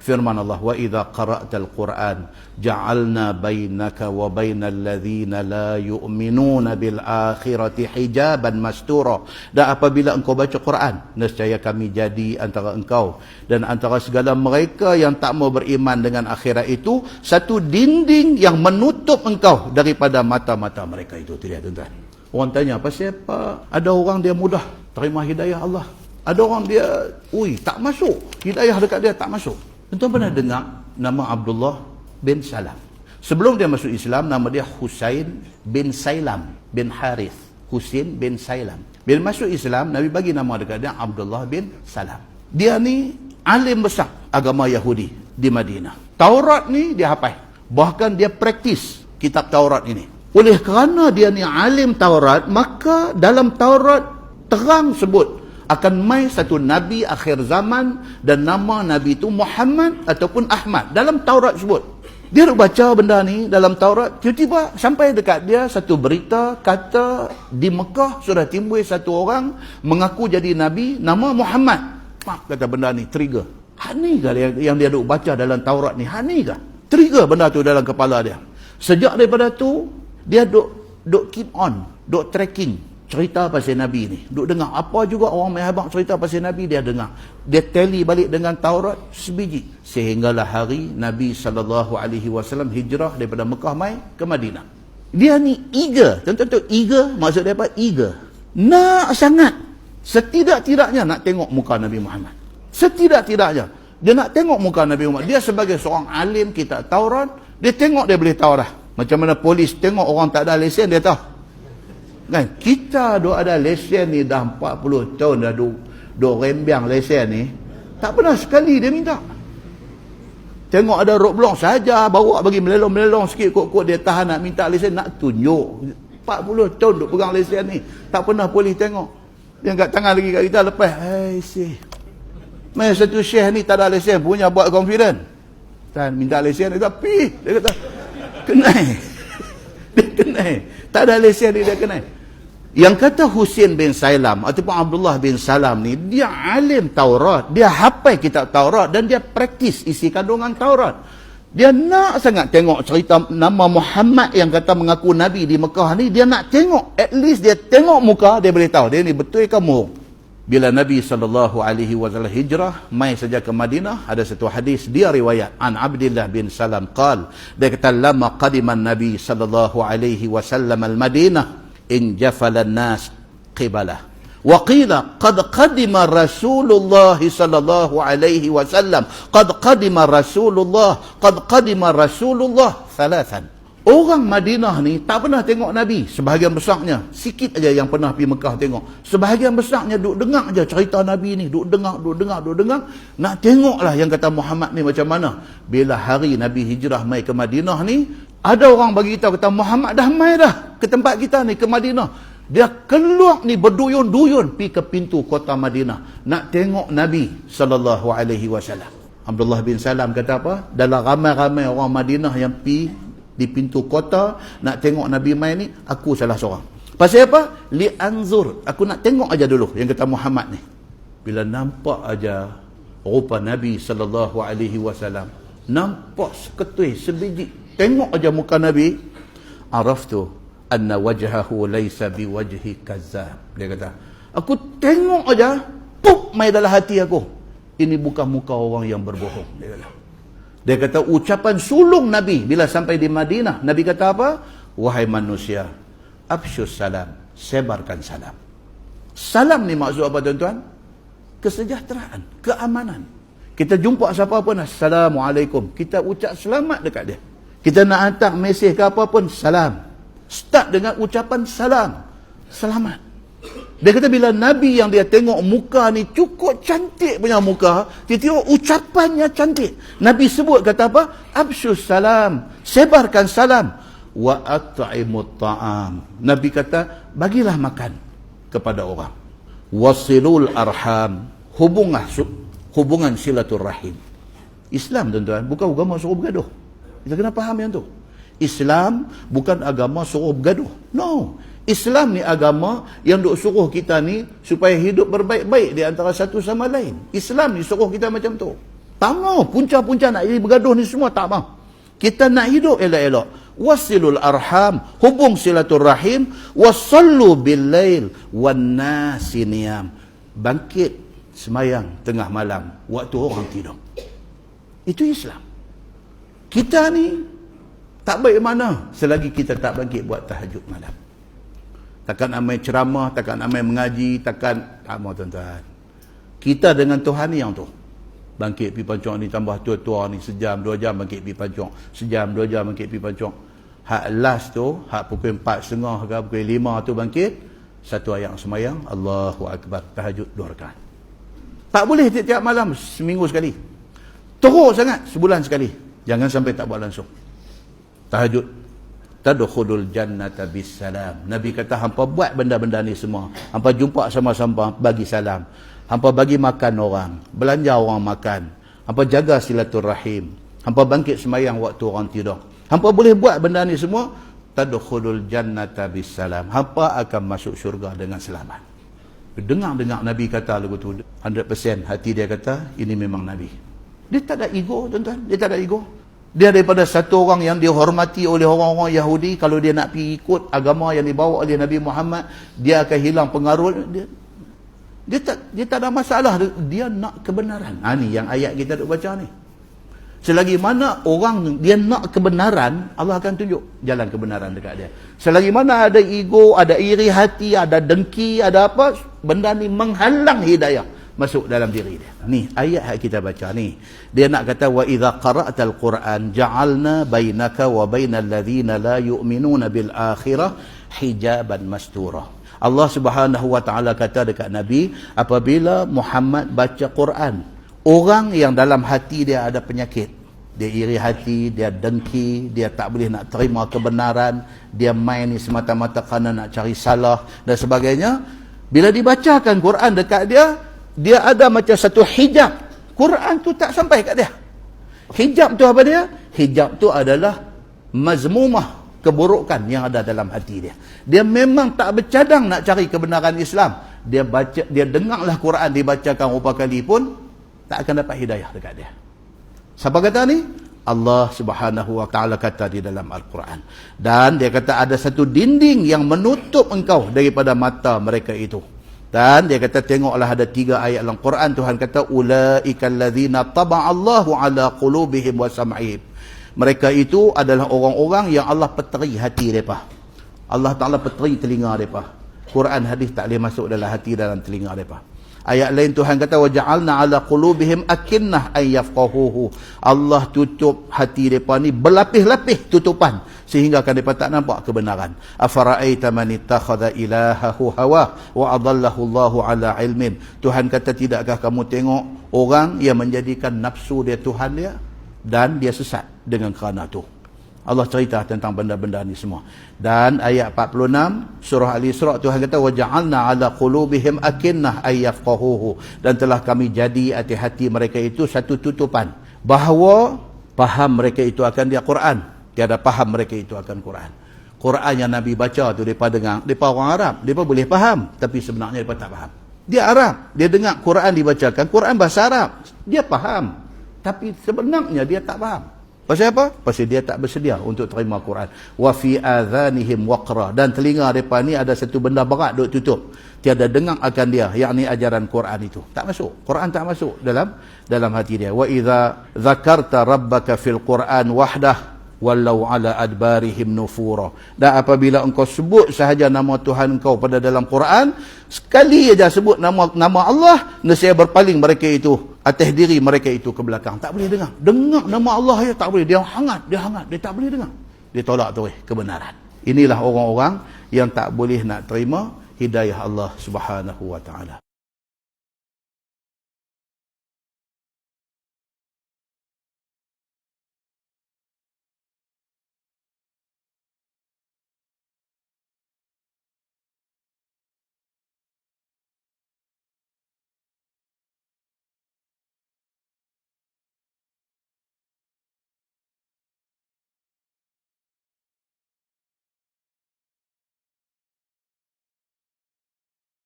Firman Allah, wa idza qara'tal Qur'an ja'alna bainaka wa bainal ladzina la yu'minuna bil akhirati hijaban mastura. Dan apabila engkau baca Quran, nescaya kami jadi antara engkau dan antara segala mereka yang tak mau beriman dengan akhirat itu satu dinding yang menutup engkau daripada mata-mata mereka itu. Itu dia, tuan-tuan. Orang tanya, pasal apa? Ada orang dia mudah terima hidayah Allah. Ada orang dia, tak masuk. Hidayah dekat dia tak masuk. Tuan pernah dengar nama Abdullah bin Salam? Sebelum dia masuk Islam, nama dia Husain bin Sailam bin Harith. Husain bin Sailam. Bila masuk Islam, Nabi bagi nama dekat dia Abdullah bin Salam. Dia ni alim besar agama Yahudi di Madinah. Taurat ni dia hafal. Bahkan dia praktis kitab Taurat ini. Oleh kerana dia ni alim Taurat, maka dalam Taurat terang sebut akan mai satu Nabi akhir zaman dan nama Nabi itu Muhammad ataupun Ahmad. Dalam Taurat sebut. Dia baca benda ni dalam Taurat, tiba-tiba sampai dekat dia satu berita kata di Mekah sudah timbul satu orang mengaku jadi Nabi nama Muhammad. Kata benda ni trigger. Hani ke yang dia duk baca dalam Taurat ni? Hani ke? Trigger benda tu dalam kepala dia. Sejak daripada tu dia duk keep on, duk tracking cerita pasal Nabi ni. Duk dengar apa juga orang mai habaq cerita pasal Nabi, dia dengar. Dia tally balik dengan Taurat sebiji. Sehinggalah hari Nabi SAW hijrah daripada Mekah mai ke Madinah. Dia ni eager. Tentu eager maksud dia apa? Eager. Nak sangat. Setidak-tidaknya nak tengok muka Nabi Muhammad. Setidak-tidaknya dia nak tengok muka Nabi Muhammad. Dia sebagai seorang alim kitab Taurat, dia tengok dia boleh tahu dah. Macam mana polis tengok orang tak ada lesen, dia tahu. Kan? Kita ada lesen ni dah 40 tahun dah duk rembiang lesen ni. Tak pernah sekali dia minta. Tengok ada roadblock saja, bawa bagi melelong-melelong sikit, kot-kot dia tahan nak minta lesen, nak tunjuk. 40 tahun duk pegang lesen ni. Tak pernah polis tengok. Dia angkat tangan lagi kat kita, lepas. Mai satu syekh ni tak ada lesen, punya buat confident. Dan minta lesen, dia kata, dia kata, kenai. Dia kenai. Tak ada lesen dia kenai. Yang kata Husain bin Sailam ataupun Abdullah bin Salam ni, dia alim Taurat, dia hafal kitab Taurat dan dia praktis isi kandungan Taurat. Dia nak sangat tengok cerita nama Muhammad yang kata mengaku Nabi di Mekah ni. Dia nak tengok, at least dia tengok muka, dia boleh tahu dia ni betul ke bohong. Bila Nabi SAW hijrah mai saja ke Madinah, ada satu hadis dia riwayat an Abdullah bin Salam qal, dia kata lama qadiman Nabi SAW al-Madinah in jafalan nas qibalah wa qila qad qadima Rasulullah sallallahu alaihi wasallam qad qadima Rasulullah thalathan. Orang Madinah ni tak pernah tengok Nabi, sebahagian besarnya. Sikit aja yang pernah pergi Mekah tengok. Sebahagian besarnya duk dengar aja cerita Nabi ni, duk dengar. Nak tengoklah yang kata Muhammad ni macam mana. Bila hari Nabi hijrah mai ke Madinah ni, ada orang bagi tahu kata Muhammad dah mai dah ke tempat kita ni, ke Madinah. Dia keluar ni berduyun-duyun pergi ke pintu kota Madinah nak tengok Nabi SAW. Abdullah bin Salam kata apa? Dalam ramai-ramai orang Madinah yang pergi di pintu kota nak tengok Nabi mai ni, aku salah seorang. Pasal apa? Li anzur, aku nak tengok aja dulu yang kata Muhammad ni. Bila nampak aja rupa Nabi SAW, nampak seketui sebiji, tengok aja muka Nabi, araftu anna wajhahu laysa biwajhi kazzab. Dia kata, aku tengok aja, puk mai dalam hati aku, ini bukan muka orang yang berbohong. Dia kata ucapan sulung Nabi bila sampai di Madinah, Nabi kata apa? Wahai manusia, afsyus salam, sebarkan salam. Salam ni maksud apa tuan-tuan? Kesejahteraan, keamanan. Kita jumpa siapa pun, Assalamualaikum, kita ucap selamat dekat dia. Kita nak hantar mesej ke apa pun, salam. Start dengan ucapan salam, selamat. Dia kata bila Nabi yang dia tengok muka ni cukup cantik punya muka, tiba-tiba ucapannya cantik. Nabi sebut kata apa? Absyus salam, sebarkan salam. Wa at'imut ta'am. Nabi kata bagilah makan kepada orang. Wasilul arham, hubungan silaturrahim. Islam tuan-tuan bukan agama suruh bergaduh. Kita kena faham yang tu. Islam bukan agama suruh bergaduh. No. Islam ni agama yang duk suruh kita ni supaya hidup berbaik-baik di antara satu sama lain. Islam ni suruh kita macam tu. Tak mau. Punca-punca nak jadi bergaduh ni semua tak mau. Kita nak hidup elok-elok. Wasilul arham, hubung silaturrahim, wasallu bil lail wan nasi niyam. Bangkit semayang tengah malam waktu orang tidur. Itu Islam. Kita ni tak baik mana selagi kita tak bangkit buat tahajud malam. Takkan amai ceramah, takkan amai mengaji, takkan tak mau tuan-tuan. Kita dengan Tuhan ni yang tu. Bangkit pergi pancong ni, tambah tua-tua ni, sejam 2 jam bangkit pergi pancong, sejam 2 jam bangkit pergi pancong. Hak last tu, hak pukul 4.30 ke pukul 5 tu bangkit, satu ayat semayang, Allahu Akbar, tahajud 2 rakaat. Tak boleh tiap-tiap malam, seminggu sekali. Teruk sangat, sebulan sekali. Jangan sampai tak buat langsung. Tahajud. Tadkhulul jannata bisalam. Nabi kata, hampa buat benda-benda ni semua. Hampa jumpa sama-sama, bagi salam. Hampa bagi makan orang, belanja orang makan. Hampa jaga silaturrahim. Hampa bangkit semayang waktu orang tidur. Hampa boleh buat benda ni semua, tadkhulul jannata bisalam. Hampa akan masuk syurga dengan selamat. Dengar-dengar Nabi kata lagu tu, 100% hati dia kata, ini memang Nabi. Dia tak ada ego, tuan-tuan. Dia tak ada ego. Dia daripada satu orang yang dihormati oleh orang-orang Yahudi, kalau dia nak pergi ikut agama yang dibawa oleh Nabi Muhammad, dia akan hilang pengaruh. Dia tak ada masalah. Dia nak kebenaran. Ni yang ayat kita duk baca ni. Selagi mana orang dia nak kebenaran, Allah akan tunjuk jalan kebenaran dekat dia. Selagi mana ada ego, ada iri hati, ada dengki, ada apa, benda ni menghalang hidayah masuk dalam diri dia. Ni ayat yang kita baca ni. Dia nak kata, wa idza qara'tal Qur'an ja'alna bainaka wa bainal ladzina la yu'minuna bil akhirah hijaban mastura. Allah Subhanahu wa taala kata dekat Nabi, apabila Muhammad baca Quran, orang yang dalam hati dia ada penyakit, dia iri hati, dia dengki, dia tak boleh nak terima kebenaran, dia main ni semata-mata kerana nak cari salah dan sebagainya, bila dibacakan Quran dekat dia, dia ada macam satu hijab. Quran tu tak sampai kat dia. Hijab tu apa dia? Hijab tu adalah mazmumah, keburukan yang ada dalam hati dia. Dia memang tak bercadang nak cari kebenaran Islam. Dia baca, dia dengarlah Quran dibacakan berapa kali pun tak akan dapat hidayah dekat dia. Siapa kata ni? Allah Subhanahu wa taala kata di dalam Al-Quran. Dan dia kata ada satu dinding yang menutup engkau daripada mata mereka itu. Dan dia kata tengoklah ada 3 ayat dalam Quran. Tuhan kata ulaikal ladzina taba'allahu ala qulubihim wa sam'ihim. Mereka itu adalah orang-orang yang Allah peteri hati mereka. Allah Ta'ala peteri telinga mereka. Quran hadis tak boleh masuk dalam hati, dalam telinga mereka. Ayat lain Tuhan kata waja'alna ala qulubihim akinnah ay yafqahuhu. Allah tutup hati mereka ni berlapis-lapis tutupan sehingga kan mereka tak nampak kebenaran. Afara'aita man ittakhadha ilahahu hawa wa adallahu Allahu ala ilmin. Tuhan kata tidakkah kamu tengok orang yang menjadikan nafsu dia Tuhan dia dan dia sesat dengan kerana tu. Allah cerita tentang benda-benda ni semua. Dan ayat 46 surah Al-Isra, Tuhan kata waja'alna ala qulubihim akinnah ay yafqahuhu. Dan telah kami jadi atas hati mereka itu satu tutupan, bahawa faham mereka itu akan dia Quran, tiada faham mereka itu akan Quran. Quran yang Nabi baca tu depa dengar, depa orang Arab, depa boleh faham, tapi sebenarnya depa tak faham. Dia Arab, dia dengar Quran dibacakan, Quran bahasa Arab, dia faham, tapi sebenarnya dia tak faham. Pasal apa? Pasal dia tak bersedia untuk terima Quran. Wa fi adhanihim waqra. Dan telinga mereka ni ada satu benda berat duk tutup. Tiada dengar akan dia, yakni ajaran Quran itu. Tak masuk. Quran tak masuk dalam hati dia. Wa idza dzakarta rabbaka fil Quran wahdah wallau ala adbarihim nufura. Dan apabila engkau sebut sahaja nama Tuhan engkau pada dalam Quran, sekali aja sebut nama Allah, nescaya berpaling mereka itu atas diri mereka itu ke belakang. Tak boleh dengar. Dengar nama Allah ya tak boleh. Dia hangat. Dia tak boleh dengar. Dia tolak terus kebenaran. Inilah orang-orang yang tak boleh nak terima hidayah Allah Subhanahu wa taala.